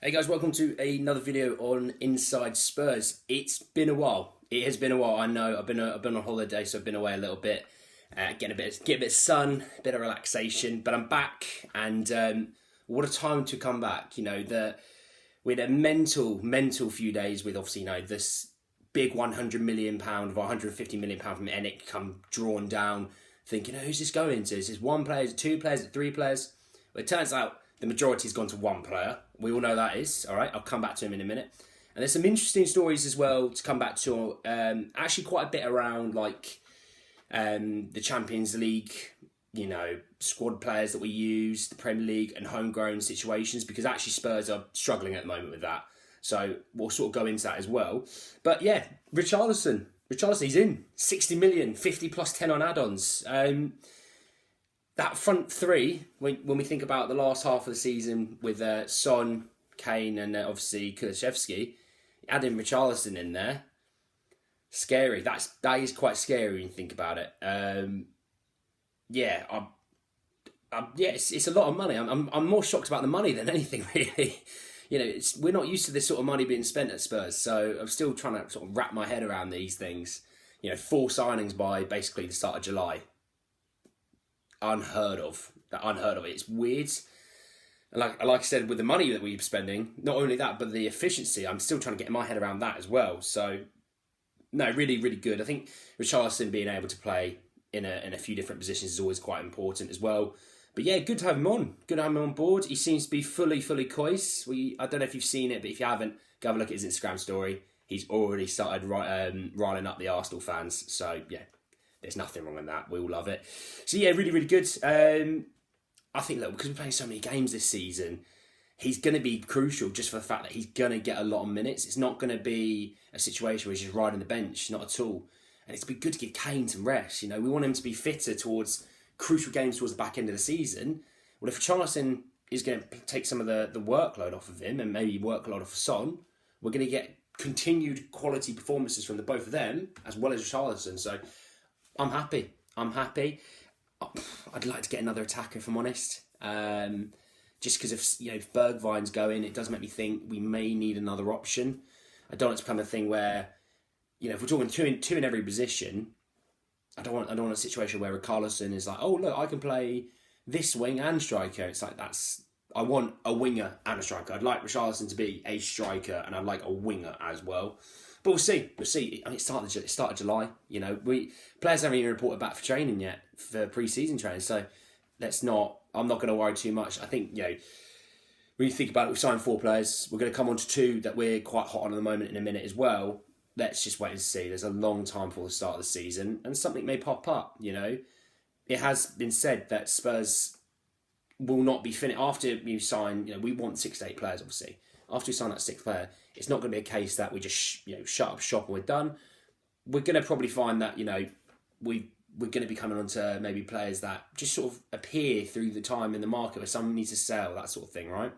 Hey guys, welcome to another video on Inside Spurs. It's been a while. It has been a while. I know. I've been on holiday, so I've been away a little bit, get a bit of sun, a bit of relaxation. But I'm back, and what a time to come back. We had a mental few days with obviously this big £100 million or £150 million from Enic come drawn down. Thinking, who's this going to? Is this one player? Is it two players? Is it three players? Well, it turns out the majority's gone to one player. We all know that is. All right, I'll come back to him in a minute. And there's some interesting stories as well to come back to. Actually, quite a bit around the Champions League, squad players that we use, the Premier League and homegrown situations, because actually Spurs are struggling at the moment with that. So we'll sort of go into that as well. But yeah, Richarlison, he's in. 60 million, 50 plus 10 on add-ons. That front three, when we think about the last half of the season with Son, Kane and obviously Kulusevski, adding Richarlison in there, scary. That is quite scary when you think about it. It's a lot of money. I'm more shocked about the money than anything really. We're not used to this sort of money being spent at Spurs, so I'm still trying to sort of wrap my head around these things. 4 signings by basically the start of July. Unheard of. It's weird. And like I said, with the money that we're spending, not only that, but the efficiency, I'm still trying to get my head around that as well. So, no, really, really good. I think Richarlison being able to play in a few different positions is always quite important as well. But yeah, good to have him on. Good to have him on board. He seems to be fully coist. I don't know if you've seen it, but if you haven't, go have a look at his Instagram story. He's already started riling up the Arsenal fans. So yeah, there's nothing wrong with that. We all love it. So yeah, really, really good. I think, because we're playing so many games this season, he's going to be crucial just for the fact that he's going to get a lot of minutes. It's not going to be a situation where he's just riding the bench, not at all. And it's been good to give Kane some rest. We want him to be fitter towards crucial games towards the back end of the season. Well, if Richarlison is going to take some of the workload off of him and maybe workload off of Son, we're going to get continued quality performances from the both of them as well as Richarlison. So I'm happy. I'd like to get another attacker, if I'm honest. Just because if Bergwijn's going, it does make me think we may need another option. I don't want it to become a thing where, if we're talking two in every position, I don't want a situation where Richarlison is like, oh look, I can play this wing and striker. It's like I want a winger and a striker. I'd like Richarlison to be a striker, and I'd like a winger as well. But we'll see. I mean, it started July. Players haven't even reported back for training yet, for pre-season training. So I'm not going to worry too much. I think, when you think about it, we've signed 4 players. We're going to come on to 2 that we're quite hot on at the moment in a minute as well. Let's just wait and see. There's a long time before the start of the season, and something may pop up. It has been said that Spurs will not be finished after you sign. We want 6 to 8 players, obviously. After we sign that 6th player, it's not going to be a case that we just shut up shop and we're done. We're going to probably find that we're going to be coming on to maybe players that just sort of appear through the time in the market where someone needs to sell, that sort of thing, right?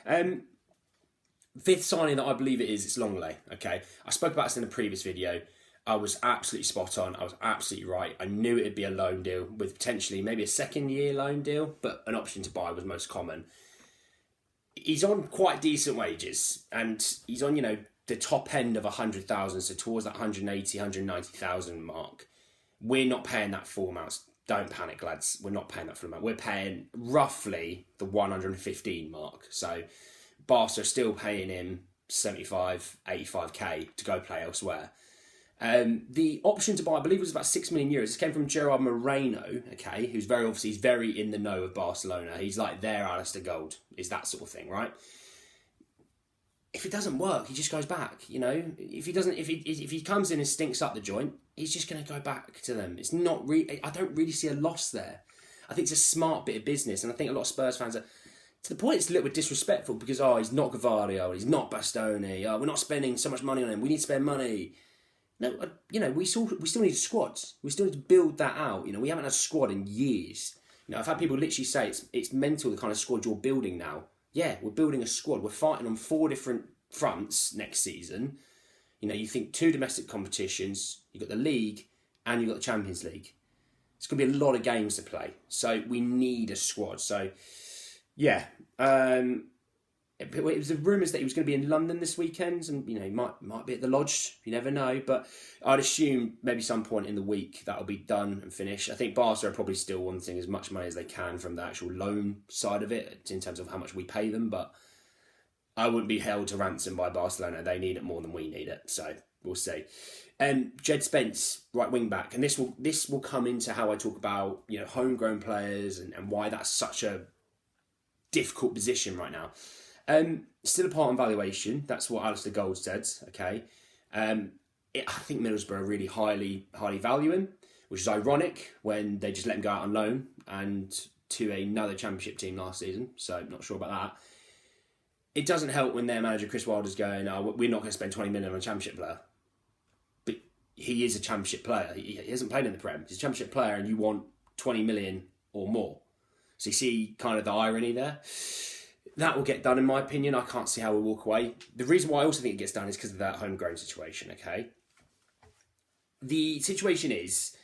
5th signing that I believe it's Lenglet. Okay, I spoke about this in a previous video. I was absolutely spot on. I was absolutely right. I knew it'd be a loan deal with potentially maybe a second-year loan deal, but an option to buy was most common. He's on quite decent wages, and he's on, the top end of 100,000, so towards that 180, 190,000 mark. We're not paying that full amount. Don't panic, lads. We're not paying that full amount. We're paying roughly the 115 mark. So Barca are still paying him 75, 85k to go play elsewhere. The option to buy, I believe, was about €6 million. This came from Gerard Moreno, okay, who's he's very in the know of Barcelona. He's like their Alistair Gold, is that sort of thing, right? If it doesn't work, he just goes back. If he comes in and stinks up the joint, he's just going to go back to them. It's not I don't really see a loss there. I think it's a smart bit of business, and I think a lot of Spurs fans are, to the point it's a little bit disrespectful because he's not Gavardio, he's not Bastoni. We're not spending so much money on him. We need to spend money. No, we still need a squad. We still need to build that out. We haven't had a squad in years. I've had people literally say it's mental the kind of squad you're building now. Yeah, we're building a squad. We're fighting on 4 different fronts next season. You think 2 domestic competitions, you've got the league and you've got the Champions League. It's going to be a lot of games to play. So we need a squad. So, yeah. it was the rumours that he was going to be in London this weekend, and he might be at the Lodge. You never know, but I'd assume maybe some point in the week that'll be done and finished. I think Barca are probably still wanting as much money as they can from the actual loan side of it in terms of how much we pay them, but I wouldn't be held to ransom by Barcelona. They need it more than we need it, so we'll see. Jed Spence, right wing back, and this will come into how I talk about homegrown players and why that's such a difficult position right now. Still apart on valuation. That's what Alistair Gold said. Okay, I think Middlesbrough are really highly value him, which is ironic when they just let him go out on loan and to another Championship team last season. So I'm not sure about that. It doesn't help when their manager Chris Wilder's going, "Oh, we're not going to spend 20 million on a Championship player," but he is a Championship player. He hasn't played in the Prem. He's a Championship player, and you want 20 million or more. So you see kind of the irony there. That will get done, in my opinion. I can't see how we'll walk away. The reason why I also think it gets done is because of that homegrown situation, okay? The situation is,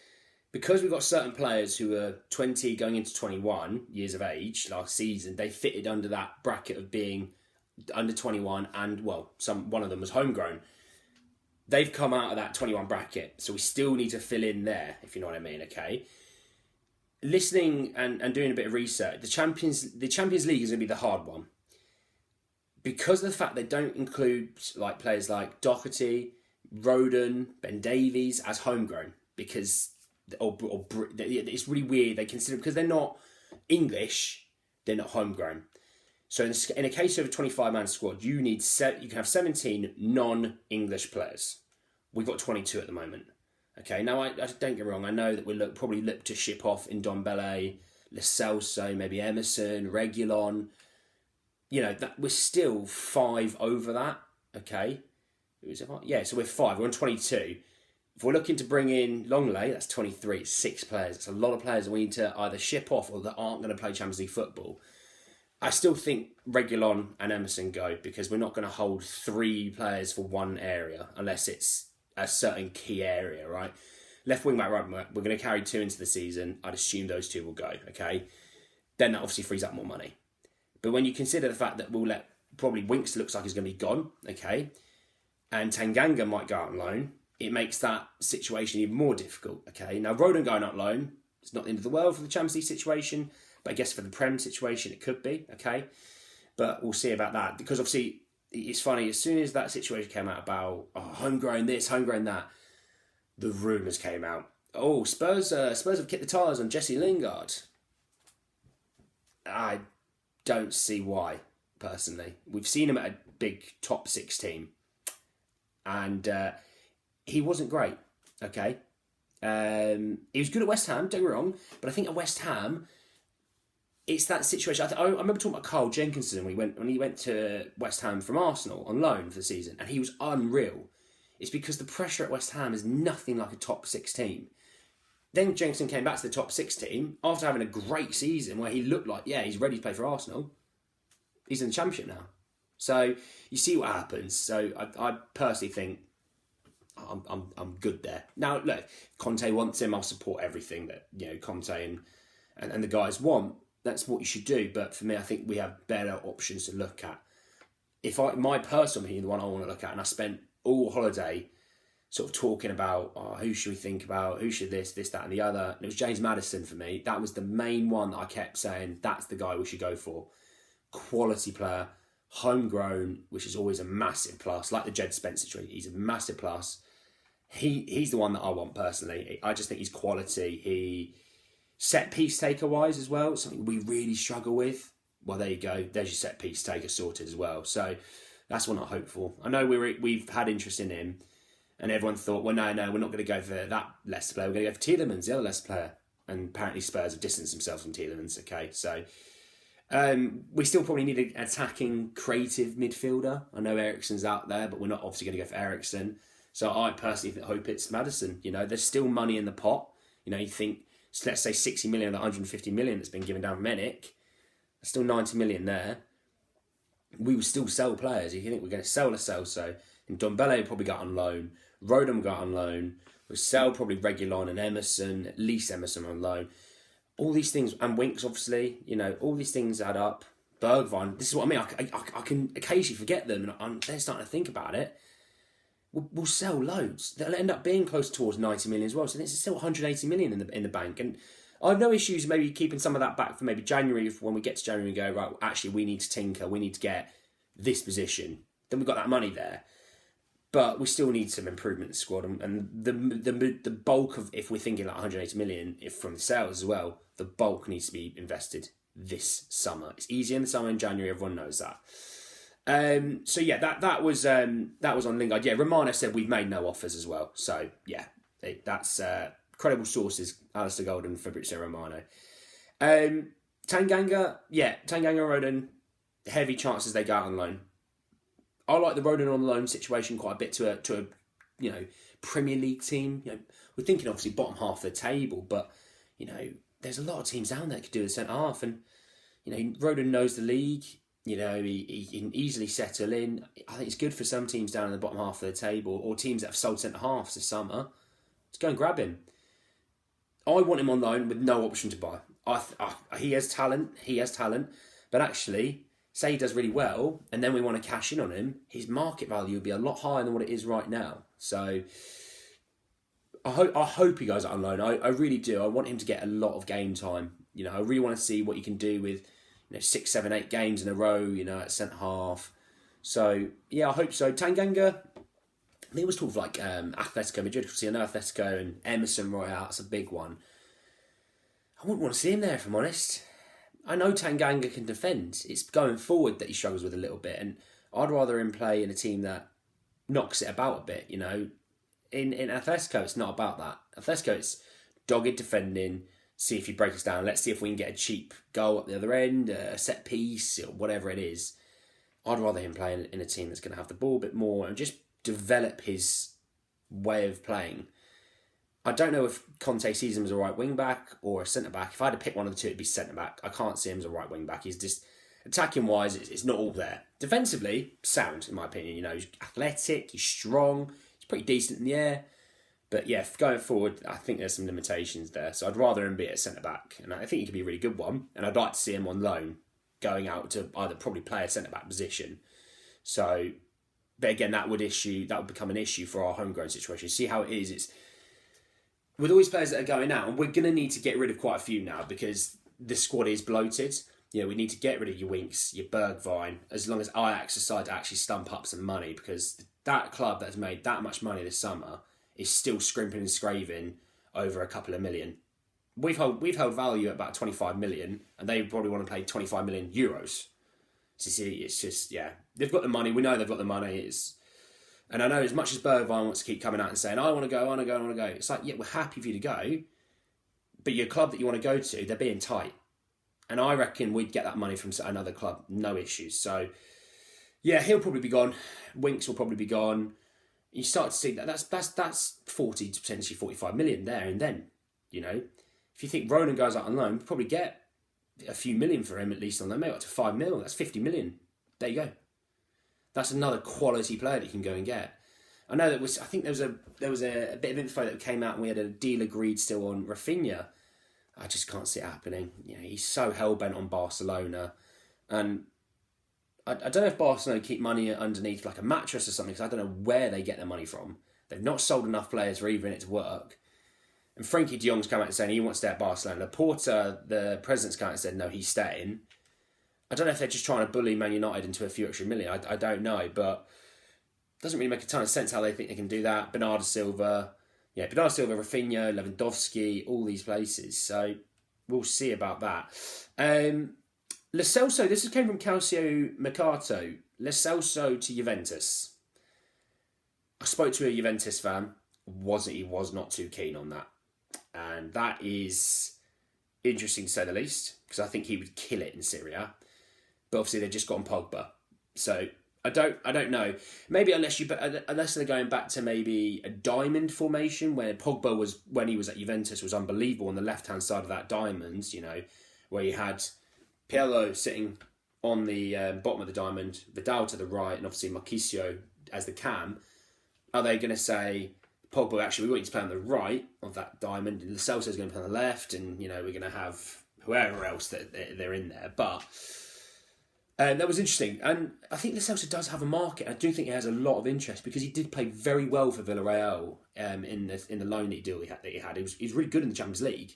because we've got certain players who are 20 going into 21 years of age last season, they fitted under that bracket of being under 21 and, one of them was homegrown. They've come out of that 21 bracket, so we still need to fill in there, if you know what I mean, okay? Listening and doing a bit of research, the Champions League is going to be the hard one because of the fact they don't include players like Doherty, Roden, Ben Davies as homegrown because it's really weird. They consider because they're not English, they're not homegrown. So in a case of a 25-man squad, you can have 17 non-English players. We've got 22 at the moment. Okay, now I don't get me wrong. I know that we'll probably look to ship off Ndombele, Lo Celso, maybe Emerson, Reguilon. That we're still 5 over that. Okay, so we're 5. We're on 22. If we're looking to bring in Lenglet, that's 23. It's 6 players. It's a lot of players that we need to either ship off or that aren't going to play Champions League football. I still think Reguilon and Emerson go because we're not going to hold 3 players for one area unless it's a certain key area, right? Left wing back, right wing back, we're going to carry 2 into the season. I'd assume those 2 will go, okay? Then that obviously frees up more money. But when you consider the fact that probably Winks looks like he's going to be gone, okay? And Tanganga might go out on loan, it makes that situation even more difficult, okay? Now, Roden going out on loan, it's not the end of the world for the Champions League situation, but I guess for the Prem situation, it could be, okay? But we'll see about that because obviously, it's funny, as soon as that situation came out about homegrown this, homegrown that, the rumours came out. Oh, Spurs have kicked the tyres on Jesse Lingard. I don't see why, personally. We've seen him at a big top 6 team. And he wasn't great, okay? He was good at West Ham, don't get me wrong, but I think at West Ham, it's that situation. I remember talking about Carl Jenkinson when he went to West Ham from Arsenal on loan for the season, and he was unreal. It's because the pressure at West Ham is nothing like a top 6 team. Then Jenkinson came back to the top 6 team after having a great season where he looked like, he's ready to play for Arsenal. He's in the Championship now. So you see what happens. So I personally think I'm good there. Now, look, Conte wants him. I'll support everything that Conte and the guys want. That's what you should do. But for me, I think we have better options to look at. My personal opinion, the one I want to look at, and I spent all holiday sort of talking about who should we think about, who should this, that, and the other. And it was James Maddison for me. That was the main one that I kept saying, that's the guy we should go for. Quality player, homegrown, which is always a massive plus. Like the Jed Spence situation, he's a massive plus. He's the one that I want personally. I just think he's quality. He set piece taker wise as well, something we really struggle with. Well, there you go. There's your set piece taker sorted as well. So that's what I hope for. I know we've had interest in him, and everyone thought, well, no, we're not going to go for that Leicester player. We're going to go for Tielemans, the other Leicester player. And apparently Spurs have distanced themselves from Tielemans. Okay, so we still probably need an attacking, creative midfielder. I know Eriksen's out there, but we're not obviously going to go for Eriksen. So I personally hope it's Maddison. There's still money in the pot. You think, let's say 60 million of the 150 million that's been given down from Mennick. There's still 90 million there. We will still sell players. If you think we're going to sell Lo Celso, and Ndombele probably got on loan, Rodham got on loan, we'll sell probably Reguilon and Emerson, at least Emerson on loan. All these things, and Winks obviously, all these things add up. Bergwijn. This is what I mean. I can occasionally forget them, and I'm then starting to think about it. We'll sell loads. They'll end up being close towards 90 million as well. So it's still 180 million in the bank. And I have no issues maybe keeping some of that back for maybe January. If when we get to January and go, right, actually we need to tinker. We need to get this position. Then we've got that money there. But we still need some improvement in the squad. And the bulk of, if we're thinking like 180 million, if from the sales as well, the bulk needs to be invested this summer. It's easier in the summer in January. Everyone knows that. So yeah, that was on Lingard. Yeah, Romano said we've made no offers as well. So yeah, that's credible sources. Alistair Golden and Fabrizio Romano. Tanganga and Rodon, heavy chances they go out on loan. I like the Rodon on loan situation quite a bit to a Premier League team. We're thinking obviously bottom half of the table, but there's a lot of teams down there that could do the centre half, and Rodon knows the league. He can easily settle in. I think it's good for some teams down in the bottom half of the table or teams that have sold centre halves this summer. Let's go and grab him. I want him on loan with no option to buy. He has talent. But actually, say he does really well, and then we want to cash in on him, his market value will be a lot higher than what it is right now. So I hope he goes out on loan. I really do. I want him to get a lot of game time. I really want to see what he can do with 6, 7, 8 games in a row, at centre half. So, yeah, I hope so. Tanganga, I think it was talk of like Atletico Madrid. See, I know Atletico and Emerson Royale, that's a big one. I wouldn't want to see him there, if I'm honest. I know Tanganga can defend. It's going forward that he struggles with a little bit. And I'd rather him play in a team that knocks it about a bit, In Atletico, it's not about that. Atletico, it's dogged defending. See if he breaks us down. Let's see if we can get a cheap goal at the other end, a set piece, or whatever it is. I'd rather him play in a team that's going to have the ball a bit more and just develop his way of playing. I don't know if Conte sees him as a right wing back or a centre back. If I had to pick one of the two, it'd be centre back. I can't see him as a right wing back. He's just attacking wise, it's not all there. Defensively, sound in my opinion. He's athletic, he's strong, he's pretty decent in the air. But yeah, going forward, I think there's some limitations there. So I'd rather him be at centre-back. And I think he could be a really good one. And I'd like to see him on loan, going out to either probably play a centre-back position. So, but again, that would become an issue for our homegrown situation. See how it is. It's with all these players that are going out, and we're going to need to get rid of quite a few now because the squad is bloated. We need to get rid of your Winks, your Bergwijn, as long as Ajax decide to actually stump up some money, because that club that has made that much money this summer is still scrimping and scraving over a couple of million. We've held value at about 25 million, and they probably want to pay 25 million euros. So see, it's just, they've got the money. We know they've got the money. And I know as much as Bergwijn wants to keep coming out and saying, I want to go. It's like, yeah, we're happy for you to go, but your club that you want to go to, they're being tight. And I reckon we'd get that money from another club, no issues. So, yeah, he'll probably be gone. Winks will probably be gone. You start to see that's 40 to potentially 45 million there and then, If you think Ronan goes out on loan, we'll probably get a few million for him at least on loan, maybe up to 5 mil. That's 50 million. There you go. That's another quality player that you can go and get. I know I think there was a bit of info that came out and we had a deal agreed still on Rafinha. I just can't see it happening. He's so hell-bent on Barcelona. And I don't know if Barcelona keep money underneath like a mattress or something, because I don't know where they get their money from. They've not sold enough players for even it to work. And Frankie de Jong's come out and saying he wants to stay at Barcelona. Porta, the president's come out and said, no, he's staying. I don't know if they're just trying to bully Man United into a few extra million. I don't know, but it doesn't really make a ton of sense how they think they can do that. Bernardo Silva, Rafinha, Lewandowski, all these places. So we'll see about that. Lo Celso, this came from Calcio Mercato. Lo Celso to Juventus. I spoke to a Juventus fan. He was not too keen on that. And that is interesting to say the least, because I think he would kill it in Syria. But obviously they've just gone Pogba. So I don't know. Maybe unless they're going back to maybe a diamond formation, where Pogba was, when he was at Juventus, was unbelievable on the left-hand side of that diamond, where you had Pirlo sitting on the bottom of the diamond, Vidal to the right, and obviously Marquisio as the cam. Are they going to say, Pogba, actually, we want you to play on the right of that diamond, and Lo Celso's going to play on the left, and, we're going to have whoever else that they're in there. But And that was interesting. And I think Lo Celso does have a market. I do think he has a lot of interest because he did play very well for Villarreal in the loan deal he had. He was really good in the Champions League.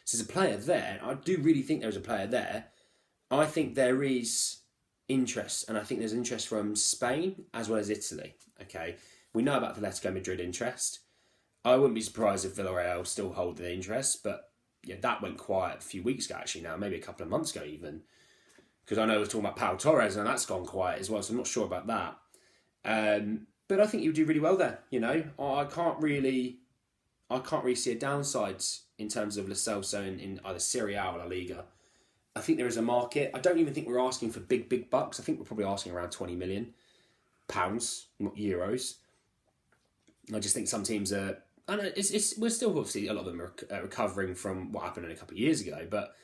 So there's a player there. I do really think there's a player there. I think there is interest, and I think there's interest from Spain as well as Italy. Okay, we know about Atletico Madrid interest. I wouldn't be surprised if Villarreal still hold the interest, but yeah, that went quiet a few weeks ago actually now, maybe a couple of months ago even. Because I know we're talking about Pau Torres and that's gone quiet as well, so I'm not sure about that. But I think you do really well there, you know. I can't really see a downside in terms of Lo Celso in either Serie A or La Liga. I think there is a market. I don't even think we're asking for big bucks. I think we're probably asking around £20 million, not euros. I just think some teams are... I know we're still obviously, a lot of them are recovering from what happened a couple of years ago, but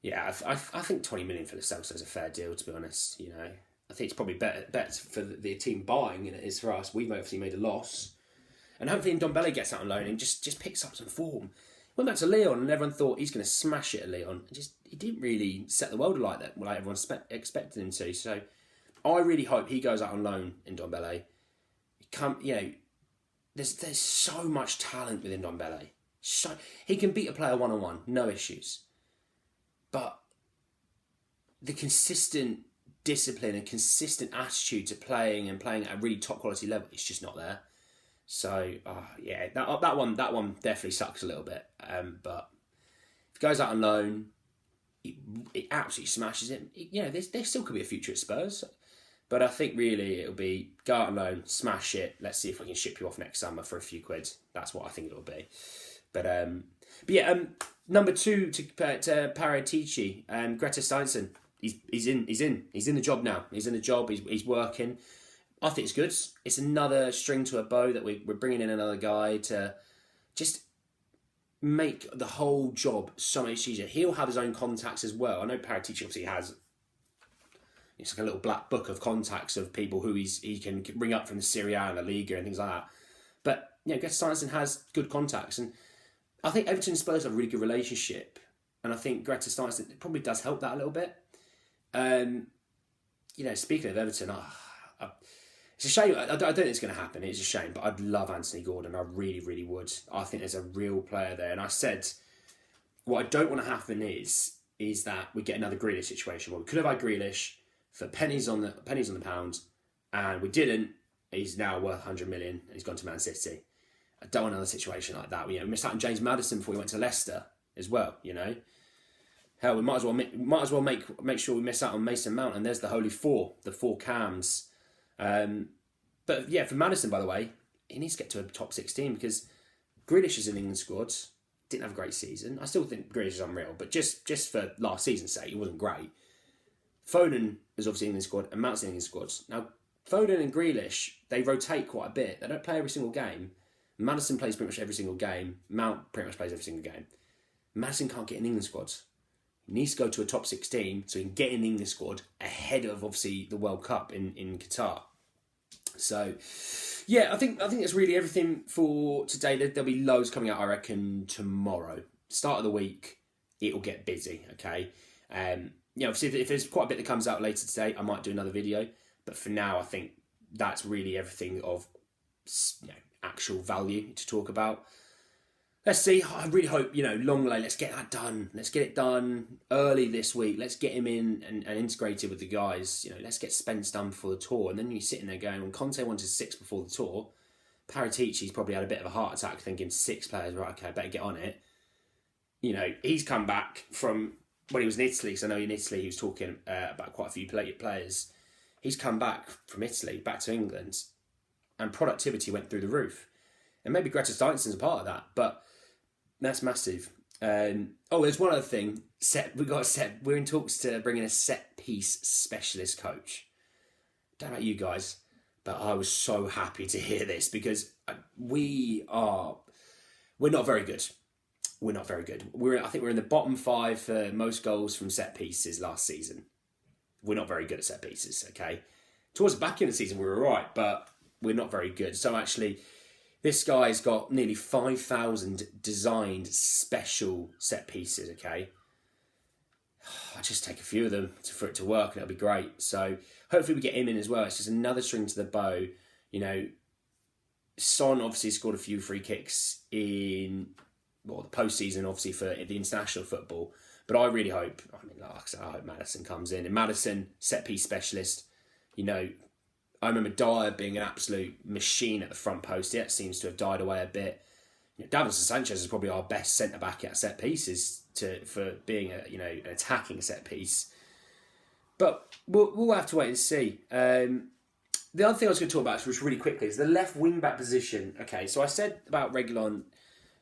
yeah, I think 20 million for Lo Celso is a fair deal, to be honest. You know, I think it's probably better for the team buying than it is for us. We've obviously made a loss, and hopefully Ndombele gets out on loan and just picks up some form. Went back to Lyon, and everyone thought he's going to smash it at Lyon. He didn't really set the world alight that like everyone expected him to. So I really hope he goes out on loan in Ndombele. There's so much talent within Ndombele. So he can beat a player one-on-one, no issues. But the consistent discipline and consistent attitude to playing at a really top quality level is just not there. So that one definitely sucks a little bit. But if he goes out on loan, it absolutely smashes it. There still could be a future at Spurs. But I think really it'll be go out on loan, smash it. Let's see if we can ship you off next summer for a few quid. That's what I think it'll be. But number 2 to Paratici, Greta Steinson. He's in the job now. He's in the job. He's working. I think it's good. It's another string to a bow that we're bringing in another guy to just make the whole job so much easier. He'll have his own contacts as well. I know Paratici obviously has. It's like a little black book of contacts of people who he can ring up from the Serie A and La Liga and things like that. But Greta Steinson has good contacts, and I think Everton and Spurs have a really good relationship, and I think Greta Steinson probably does help that a little bit. Speaking of Everton, it's a shame. I don't think it's going to happen. It's a shame, but I'd love Anthony Gordon. I really, really would. I think there's a real player there, and I said what I don't want to happen is that we get another Grealish situation where we could have had Grealish for pennies on the pound, and we didn't. He's now worth 100 million, and he's gone to Man City. I don't want another situation like that. We missed out on James Maddison before he went to Leicester as well. Hell, we might as well make sure we miss out on Mason Mount, and there's the holy four, the 4 cams. But yeah, for Maddison, by the way, he needs to get to a top 16 because Grealish is in England squad. Didn't have a great season. I still think Grealish is unreal, but just for last season's sake, he wasn't great. Foden is obviously in England squad, and Mount's in England squad. Now, Foden and Grealish, they rotate quite a bit. They don't play every single game. Maddison plays pretty much every single game. Mount pretty much plays every single game. Maddison can't get in England squads. He needs to go to a top 16 so he can get in the England squad ahead of obviously the World Cup in Qatar. So, yeah, I think that's really everything for today. There'll be loads coming out, I reckon, tomorrow. Start of the week, it'll get busy, okay? Obviously, if there's quite a bit that comes out later today, I might do another video. But for now, I think that's really everything of actual value to talk about. Let's see. I really hope, Lenglet, let's get that done. Let's get it done early this week. Let's get him in and integrated with the guys. Let's get Spence done before the tour. And then you're sitting there going, when Conte wanted 6 before the tour, Paratici's probably had a bit of a heart attack thinking 6 players, right, okay, I better get on it. He's come back from when he was in Italy, because I know in Italy he was talking about quite a few players. He's come back from Italy, back to England, and productivity went through the roof. And maybe Greta Steinson's a part of that, but that's massive. There's one other thing. We're in talks to bring in a set piece specialist coach. Don't know about you guys, but I was so happy to hear this because we're not very good. We're not very good. I think we're in the bottom 5 for most goals from set pieces last season. We're not very good at set pieces, okay? Towards the back end of the season, we were all right, but we're not very good. So actually, this guy's got nearly 5,000 designed special set pieces, okay? I just take a few of them for it to work, and it'll be great. So hopefully we get him in as well. It's just another string to the bow. You know, Son obviously scored a few free kicks in the postseason, obviously for the international football. But I really hope, like I said, I hope Maddison comes in. And Maddison, set piece specialist. You know, I remember Dyer being an absolute machine at the front post. It seems to have died away a bit. You know, Davinson Sanchez is probably our best centre back at set pieces for being an attacking set piece. But we'll have to wait and see. The other thing I was going to talk about, which really quickly, is the left wing back position. Okay, so I said about Reguilon,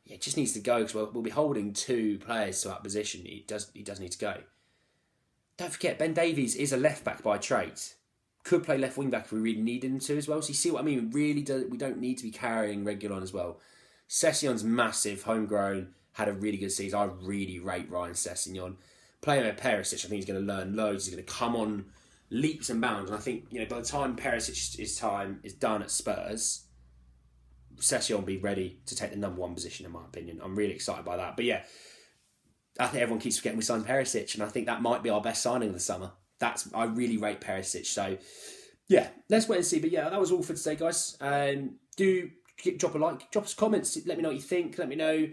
it just needs to go because we'll be holding 2 players to that position. He does need to go. Don't forget, Ben Davies is a left back by trade. Could play left wing back if we really needed him to as well. So you see what I mean? We don't need to be carrying Reguilon as well. Sessegnon's massive, homegrown, had a really good season. I really rate Ryan Sessegnon. Playing with Perisic, I think he's going to learn loads. He's going to come on leaps and bounds. And I think, by the time Perisic's time is done at Spurs, Sessegnon will be ready to take the number 1 position, in my opinion. I'm really excited by that. But yeah, I think everyone keeps forgetting we signed Perisic, and I think that might be our best signing of the summer. I really rate Perisic. So yeah, let's wait and see. But yeah, that was all for today, guys. Drop a like, drop us comments. Let me know what you think. Let me know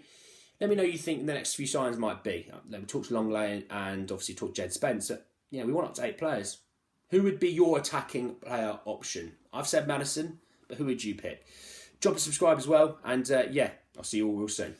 you think the next few signings might be. We talked to Lenglet and obviously talked to Jed Spence. We want up to 8 players. Who would be your attacking player option? I've said Maddison, but who would you pick? Drop a subscribe as well, and I'll see you all real soon.